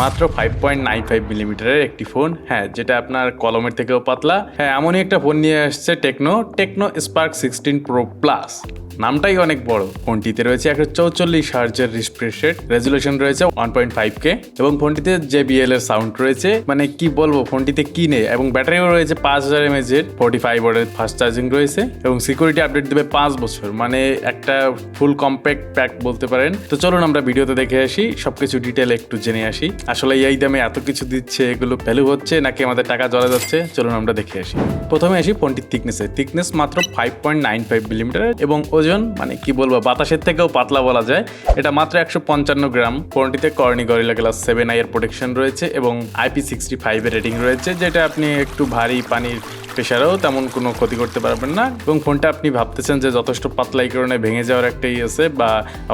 মাত্র 5.95 মিলিমিটারের একটি ফোন, হ্যাঁ, যেটা আপনার কলমের থেকেও পাতলা। হ্যাঁ, এমনই একটা ফোন নিয়ে আসছে টেকনো স্পার্ক 16 প্রো প্লাস। নামটাই অনেক বড়। ফোনটিতে রয়েছে 144 হার্জের রিফ্রেশ রেট, রেজুলেশন রয়েছে 1.5K এবং ফোনটিতে JBL এর সাউন্ড রয়েছে। মানে কি বলবো, ফোনটিতে কি নেই। এবং ব্যাটারিও রয়েছে 5000 mAh এর, 45 ওয়াটের ফাস্ট চার্জিং রয়েছে এবং সিকিউরিটি আপডেট দেবে 5 বছর। মানে একটা ফুল কম্প্যাক্ট প্যাক বলতে পারেন। তো চলুন আমরা ভিডিওতে দেখে আসি, সবকিছু ডিটেল একটু জেনে আসি। আসলে এই দামে এত কিছু দিচ্ছে, এগুলো ভ্যালু হচ্ছে নাকি আমাদের টাকা জ্বলা যাচ্ছে, চলুন আমরা দেখে আসি। প্রথমে আসি ফোনটির থিকনেস মাত্র 5.95 মিলিমিটার এবং ওজন মানে কি বলবো, বাতাসের থেকেও পাতলা বলা যায়। এটা মাত্র 155 গ্রাম। ফোনটিতে কর্নি গরিলা গ্লাস 7i এর প্রোটেকশন রয়েছে এবং IP65 এর রেটিং রয়েছে, যেটা আপনি একটু ভারী পানির প্রেশারেও তেমন কোনো ক্ষতি করতে পারবেন না। এবং ফোনটা আপনি ভাবতেছেন যে যথেষ্ট পাতলা, এই কারণে ভেঙে যাওয়ার একটা আছে, বা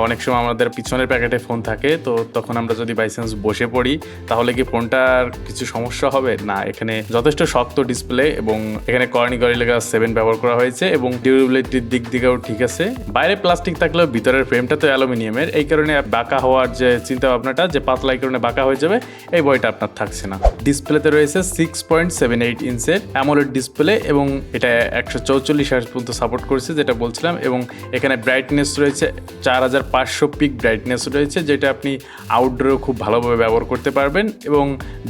অনেক সময় আমাদের পিছনের প্যাকেটে ফোন থাকে, তো তখন আমরা যদি বাই চান্স বসে পড়ি তাহলে কি ফোনটার কিছু সমস্যা হবে না। এখানে যথেষ্ট শক্ত ডিসপ্লে এবং এখানে কর্নি গরিলা গ্লাস 7 ব্যবহার করা হয়েছে এবং ডিউরেবিলিটির দিক দিকেও ঠিক আছে। বাইরে প্লাস্টিক থাকলেও ভিতরের ফ্রেমটা তো অ্যালুমিনিয়ামের, এই কারণে বাঁকা হওয়ার যে চিন্তা ভাবনাটা যে পাতলা এই কারণে বাঁকা হয়ে যাবে, এই ভয়টা আপনার থাকছে না। ডিসপ্লেতে রয়েছে 6.78 ইঞ্চের অ্যামোলেড ডিসপ্লে এবং এটা 144 হার্জ পর্যন্ত সাপোর্ট করছে, যেটা বলছিলাম। এবং এখানে ব্রাইটনেস রয়েছে 4500 পিক ব্রাইটনেস রয়েছে, যেটা আপনি আউটডোরেও খুব ভালোভাবে ব্যবহার করতে পারবেন এবং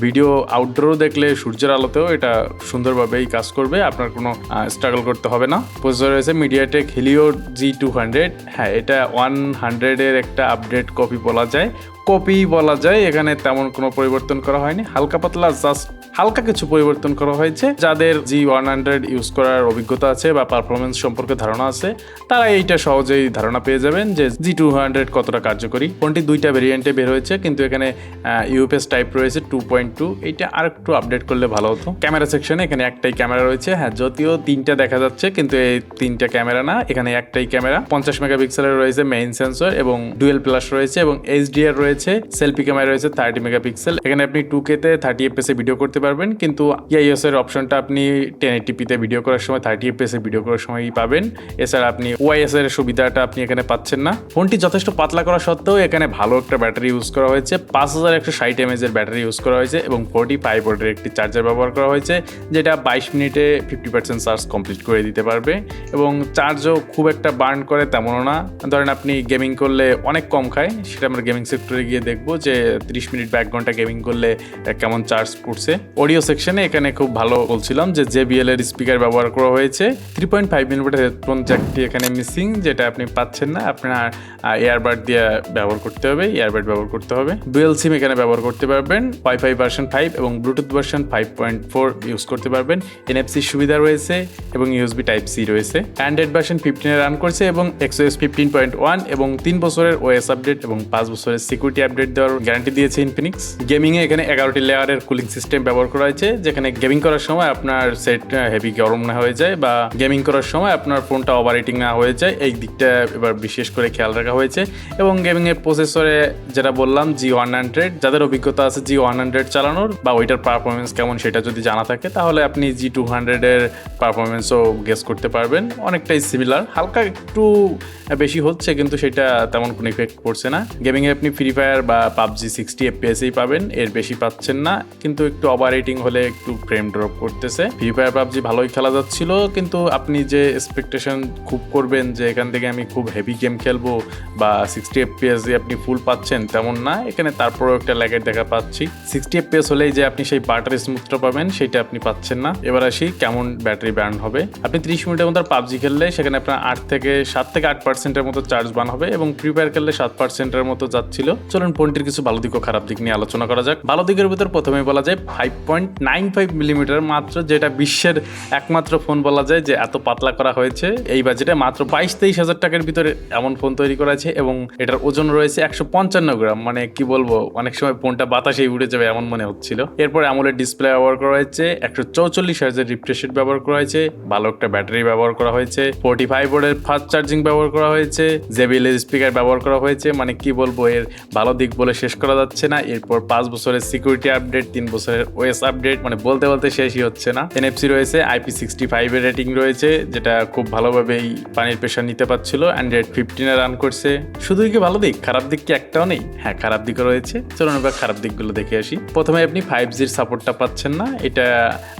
ভিডিও আউটডোরও দেখলে সূর্যের আলোতেও এটা সুন্দরভাবেই কাজ করবে, আপনার কোনো স্ট্রাগল করতে হবে না। প্রসেসর রয়েছে মিডিয়াটেক হিলিও G200। হ্যাঁ, এটা 100 এর একটা আপডেট কপি বলা যায়। এখানে তেমন কোনো পরিবর্তন করা হয়নি, হালকা পাতলা জাস্ট হালকা কিছু পরিবর্তন করা হয়েছে। যাদের G100 ইউজ করার অভিজ্ঞতা আছে বা পারফরমেন্স সম্পর্কে ধারণা আছে, তারা এইটা সহজেই ধারণা পেয়ে যাবেন যে G200 কতটা কার্যকরী। ফোনটি দুইটা ভেরিয়েন্টে বের হয়েছে, কিন্তু এখানে UFS টাইপ রয়েছে 2.2। এইটা আর একটু আপডেট করলে ভালো হতো। ক্যামেরা সেকশনে এখানে একটাই ক্যামেরা রয়েছে, হ্যাঁ, যদিও তিনটা দেখা যাচ্ছে, কিন্তু এই তিনটা ক্যামেরা না, এখানে একটাই ক্যামেরা। 50 মেগাপিক্সেলের রয়েছে মেইন সেন্সর এবং ডুয়েল প্লাস রয়েছে এবং HDR রয়েছে। সেলফি ক্যামেরা রয়েছে 30 মেগাপিক্সেল। এখানে আপনি 2K তে 30 fps এ ভিডিও করতে পারবেন, কিন্তু ইআইএস এর অপশনটা আপনি 1080p তে ভিডিও করার সময় 30 fps এ ভিডিও করার সময়ই পাবেন। এছাড়া আপনি ওআইএস এর সুবিধাটা আপনি এখানে পাচ্ছেন না। ফোনটি যথেষ্ট পাতলা করা সত্ত্বেও এখানে ভালো একটা ব্যাটারি ইউজ করা হয়েছে, 5160 mAh এর ব্যাটারি ইউজ করা হয়েছে এবং 45 ওয়াটের একটি চার্জার ব্যবহার করা হয়েছে, যেটা 22 মিনিটে 50% চার্জ কমপ্লিট করে দিতে পারবে এবং চার্জও খুব একটা বার্ন করে তেমনও না। ধরেন আপনি গেমিং করলে অনেক কম খায়, সেটা আমরা গেমিং সেক্টরে গিয়ে দেখবো যে 30 মিনিট বা 1 ঘন্টা গেমিং করলে কেমন চার্জ পড়ছে। অডিও সেকশনে এখানে খুব ভালো বলছিলাম যে JBL এর স্পিকার ব্যবহার করা হয়েছে। 3.5 মিলিমিটার হেডফোন জ্যাকটি এখানে মিসিং, যেটা আপনি পাচ্ছেন না। আপনার এয়ারবাড দিয়ে ব্যবহার করতে হবে। ডুয়েল সিম এখানে ব্যবহার করতে পারবেন। ওয়াইফাই ভার্সন 5 এবং ব্লুটুথ ভার্সন 5.4 ইউজ করতে পারবেন। NFC সুবিধা রয়েছে এবং USB টাইপ C রয়েছে। অ্যান্ড্রয়েড ভার্সন 15 রান করছে এবং XOS 15.1 এবং 3 বছরের OS আপডেট এবং 5 বছরের সিকিউরিটি আপডেট দেওয়ার গ্যারান্টি দিয়েছে ইনফিনিক্স। গেমিং এ এখানে 11টি লেয়ারের কুলিং সিস্টেম ব্যবহার করা হয়েছে, যেখানে গেমিং করার সময় আপনার সেট হেভি গরম না হয়ে যায় বা গেমিং করার সময় আপনার ফোনটা ওভারহিটিং না হয়ে যায়, এই দিকটা এবার বিশেষ করে খেয়াল রাখা হয়েছে। এবং গেমিং এর প্রসেসরে যেটা বললাম G100, যাদের অভিজ্ঞতা আছে G100 চালানোর বা ওইটার পারফরমেন্স কেমন সেটা যদি জানা থাকে, তাহলে আপনি G200 এর পারফরমেন্সও গেস করতে পারবেন। অনেকটাই সিমিলার, হালকা একটু বেশি হচ্ছে, কিন্তু সেটা তেমন কোনো ইফেক্ট পড়ছে না। গেমিং এ আপনি ফ্রি ফায়ার বা PUBG 60 FPS পাবেন, এর বেশি পাচ্ছেন না, কিন্তু একটু ওভারহিটিং হলে একটু ফ্রেম ড্রপ করতেছে। ফ্রি ফায়ার PUBG ভালোই খেলা যাচ্ছিল, কিন্তু আপনি যে এক্সপেকটেশন খুব করবেন যে এখান থেকে আমি খুব হেভি গেম খেলবো বা 60 FPS দিয়ে আপনি ফুল পাচ্ছেন, তেমন না। এখানে তারপরেও একটা ল্যাগের দেখা পাচ্ছি। 60 FPS হলেই যে আপনি সেই বাটার স্মুথটা পাবেন, সেটা আপনি পাচ্ছেন না। এবার আসি কেমন ব্যাটারি বার্ন হবে। আপনি 30 মিনিটের মধ্যে PUBG খেললে সেখানে আপনার 7 থেকে 8% মতো চার্জ বার্ন হবে এবং ফ্রি ফায়ার খেললে 7% মতো যাচ্ছিল। চলুন ফোনটির কিছু ভালো দিক ও খারাপ দিক নিয়ে আলোচনা করা যাক। ভালো দিকের ভিতর প্রথমেই বলা যায় 5.95 মিলিমিটার মাত্র, যেটা বিশ্বের একমাত্র ফোন বলা যায় যে এত পাতলা করা হয়েছে। এই বাজেটে মাত্র 22-23 হাজার টাকার ভিতরে এমন ফোন তৈরি করা আছে এবং এটার ওজন রয়েছে 155 গ্রাম। মানে কি বলবো, অনেক সময় ফোনটা বাতাসেই উড়ে যাবে এমন মনে হচ্ছিল। এরপর অ্যামোলেড ডিসপ্লে ব্যবহার করা হয়েছে, 144 হার্জের রিফ্রেশ রেট ব্যবহার করা হয়েছে, ভালো একটা ব্যাটারি ব্যবহার করা হয়েছে, 45 ওয়াটের ফাস্ট চার্জিং ব্যবহার করা হয়েছে, JBL এর স্পিকার ব্যবহার করা হয়েছে। মানে কি বলবো, এর ভালো দিক বলে শেষ করা যাচ্ছে না। এরপর 5 বছরের সিকিউরিটি আপডেট, 3 বছরের OS ওএস আপডেট, মানে বলতে বলতে শেষই হচ্ছে না। NFC রয়েছে, IP65 এর রেটিং রয়েছে, যেটা খুব ভালোভাবেই পানির প্রেশার নিতে পারছিল। অ্যান্ড্রয়েড 15 রান করছে। শুধুই কি ভালো দিক, খারাপ দিক কি একটাও নেই? হ্যাঁ, খারাপ দিকও রয়েছে। চলুন এবার খারাপ দিকগুলো দেখে আসি। প্রথমে আপনি 5Gর সাপোর্টটা পাচ্ছেন না। এটা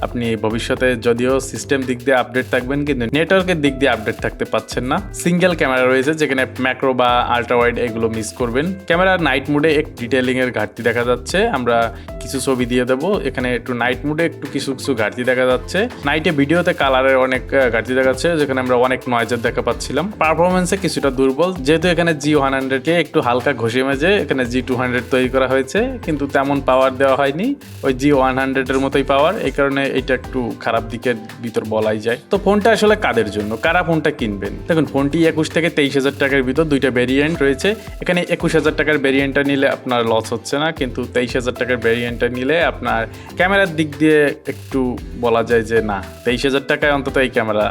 আপনি ভবিষ্যতে যদিও সিস্টেম দিক দিয়ে আপডেট থাকবেন, কিন্তু নেটওয়ার্কের দিক দিয়ে আপডেট থাকতে পাচ্ছেন না। সিঙ্গেল ক্যামেরা রয়েছে, যেখানে ম্যাক্রো বা আল্ট্রা ওয়াইড এগুলো মিস করবেন। ক্যামেরার নাইট মোডে একটু ডিটেইলিং এর ঘাটতি দেখা যাচ্ছে। আমরা কিছু ছবি দিয়ে দেবো, এখানে একটু নাইট মোডে একটু কিছু ঘাটতি দেখা যাচ্ছে। নাইটে ভিডিওতে কালারের অনেক ঘাটতি দেখা যাচ্ছে, যেখানে আমরা অনেক নয়েজের দেখা পাচ্ছিলাম। পারফরমেন্সে কিছুটা দুর্বল, যেহেতু এখানে G100 কে একটু হালকা ঘষে মেজে এখানে G200 তৈরি করা হয়েছে, কিন্তু তেমন পাওয়ার দেওয়া হয়নি, ওই G100 এর মতোই পাওয়ার। এই কারণে এটা একটু খারাপ দিকের ভিতর বলাই যায়। তো ফোনটা আসলে কাদের জন্য, কারা ফোনটা কিনবেন? দেখুন, ফোনটি 21 থেকে 23,000 টাকার ভিতর দুইটা ভেরিয়েন্ট রয়েছে। এখানে 21,000 টাকার ভেরিয়েন্টটা নিলে আপনার লস হচ্ছে না, কিন্তু 23,000 টাকার ভেরিয়েন্টটা নিলে আপনার ক্যামেরার দিক দিয়ে একটু বলা যায় যে না, 23,000 টাকায় অন্তত এই ক্যামেরা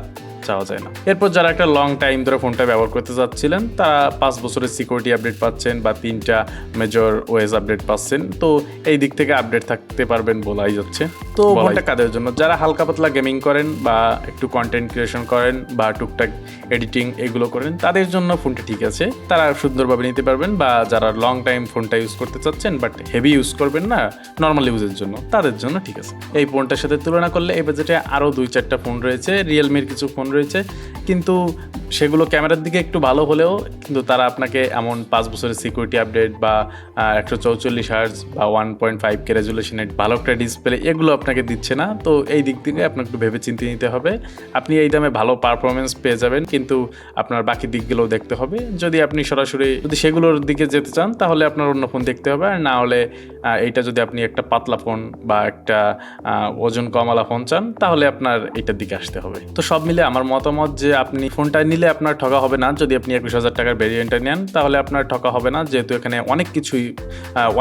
চাওয়া যায় না। এরপর যারা একটা লং টাইম ধরে ফোনটা ব্যবহার করতে চাচ্ছিলেন, তারা 5 বছরের সিকিউরিটি আপডেট পাচ্ছেন বা 3টা মেজর ওএস আপডেট পাচ্ছেন। তো এই দিক থেকে আপডেট থাকতে পারবেন বলাই যাচ্ছে। তো ফোনটা কাদের জন্য? যারা হালকা পাতলা গেমিং করেন বা একটু কন্টেন্ট ক্রিয়েশন করেন বা টুকটাক এডিটিং এগুলো করেন, তাদের জন্য ফোনটা ঠিক আছে, তারা সুন্দরভাবে নিতে পারবেন। বা যারা লং টাইম ফোনটা ইউজ করতে চাচ্ছেন বাট হেভি ইউজ করবেন না, নর্মাল ইউজের জন্য, তাদের জন্য ঠিক আছে। এই ফোনটার সাথে তুলনা করলে এই বাজেটে আরও 2-4টা ফোন রয়েছে। রিয়েলমির কিছু ফোন রয়েছে, কিন্তু সেগুলো ক্যামেরার দিকে একটু ভালো হলেও কিন্তু তারা আপনাকে এমন 5 বছরের সিকিউরিটি আপডেট বা 144 হার্জ বা 1.5K রেজুলেশনের ভালো একটা ডিসপ্লে এগুলো আপনাকে দিচ্ছে না। তো এই দিক থেকে আপনাকে একটু ভেবে চিন্তে নিতে হবে। আপনি এই দামে ভালো পারফরমেন্স পেয়ে যাবেন, কিন্তু আপনার বাকি দিকগুলোও দেখতে হবে। যদি আপনি সরাসরি সেগুলোর দিকে যেতে চান, তাহলে আপনার অন্য ফোন দেখতে হবে। আর না হলে এইটা যদি আপনি একটা পাতলা ফোন বা একটা ওজন কমওয়ালা ফোন চান, তাহলে আপনার এইটার দিকে আসতে হবে। তো সব মিলে আমার মতামত যে আপনি ফোনটা নিলে আপনার ঠকা হবে না। যদি আপনি 21,000 টাকার ভেরিয়েন্টটা নেন, তাহলে আপনার ঠকা হবে না, যেহেতু এখানে অনেক কিছুই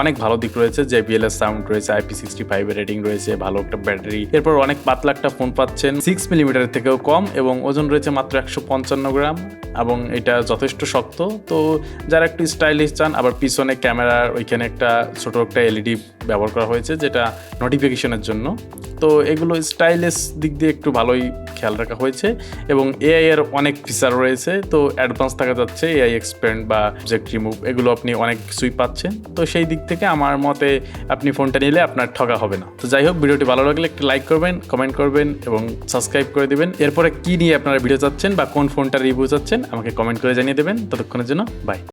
অনেক ভালো দিক রয়েছে। JBL এর সাউন্ড রয়েছে, IP65 এর রেটিং রয়েছে, ভালো একটা ব্যাটারি, এরপর অনেক পাতলা একটা ফোন পাচ্ছেন, 6 মিলিমিটারের থেকেও কম, এবং ওজন রয়েছে মাত্র 155 গ্রাম, এবং এটা যথেষ্ট শক্ত। তো যারা একটু স্টাইলিশ চান, আবার পিছনে ক্যামেরার ওইখানে একটা ছোট একটা LED ব্যবহার করা হয়েছে, যেটা নোটিফিকেশনের জন্য। তো এগুলো স্টাইলিশ দিক দিয়ে একটু ভালোই খেয়াল রাখা হয়েছে, এবং AI এর অনেক ফিচার রয়েছে। তো অ্যাডভান্স থাকা যাচ্ছে, AI এক্সপ্যান্ড বা অবজেক্ট রিমুভ, এগুলো আপনি অনেক কিছুই পাচ্ছেন। তো সেই দিক থেকে আমার মতে আপনি ফোনটা নিলে আপনার ঠকা হবে না। তো যাই হোক, ভিডিওটি ভালো লাগলে একটু লাইক করবেন, কমেন্ট করবেন এবং সাবস্ক্রাইব করে দিবেন। এরপরে কি নিয়ে আপনারা ভিডিও চাচ্ছেন বা কোন ফোনটা রিভিউ চাচ্ছেন আমাকে কমেন্ট করে জানিয়ে দেবেন। ততক্ষণের জন্য বাই।